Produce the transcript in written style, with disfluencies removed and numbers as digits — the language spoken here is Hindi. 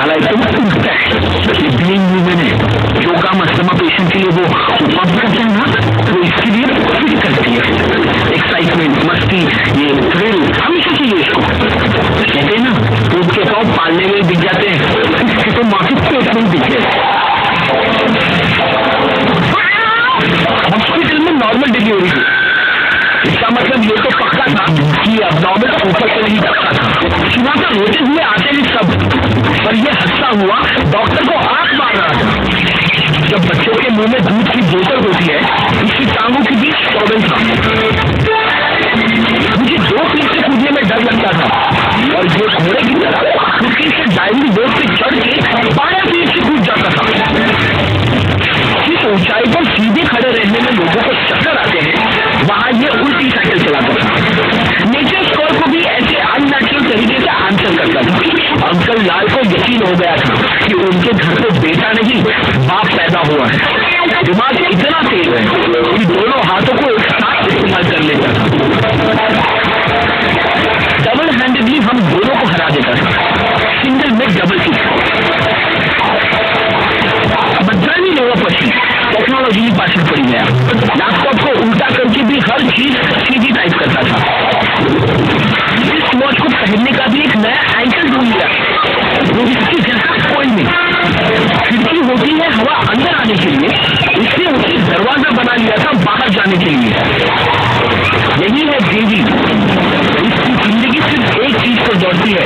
साला एकदम उल्टा है। बीइंग वुमेन है, जो काम अस्थमा पेशेंट के लिए वो पंप करता है ना, वो इसके लिए फिट करती है। एक्साइटमेंट, मस्ती, ये थ्रिल हमेशा चाहिए इसको। कहते हैं ना, दूध के पाँव पालने में दिख जाते हैं, इसके तो माँ के पेट में दिखे। हॉस्पिटल में नॉर्मल डिलीवरी थी, इसका मतलब ये तो पक्का था कि अबनॉर्मल ऊपर से नहीं करता था। सुबह से रोते हुए आते हैं सब, पर ये हंसता हुआ डॉक्टर को आंख मार रहा था। जब बच्चों के मुंह में दूध की बोतल होती है, इसकी टांगों के बीच प्रॉब्लम था। मुझे 2 फीट से कूदने में डर लगता था, और ये घोड़े की तरह खुशी से डायरी बोर्ड पे चढ़ के 12 फीट से कूद जाता था। जिस ऊंचाई पर सीधे खड़े रहने में लोगों को चक्कर आते हैं, वहां ये उल्टी साइकिल चलाता था। नेचर कॉल को भी ऐसे अननेचुरल तरीके से आंसर करता था। अंकल लाल को यकीन हो गया था कि उनके घर पे बेटा नहीं बाप पैदा हुआ है। दिमाग इतना तेज है कि दोनों हाथों को एक साथ इस्तेमाल कर लेता था। डबल हैंडेडली हम दोनों को हरा देता था, सिंगल में डबल किक। बदलानी लोगों पर टेक्नोलॉजी की पाछड़ पड़ी गया। लैपटॉप को उल्टा करके भी हर चीज सीधी टाइप करता था। इस वॉच को पहनने का भी एक नया एंगल ढूंढ लिया, वो इसकी जैसा कोई नहीं। खिड़की होती है हवा अंदर आने के लिए, इसने उसे दरवाजा बना लिया था बाहर जाने के लिए। यही है देवी, इसकी जिंदगी सिर्फ एक चीज पर दौड़ती है,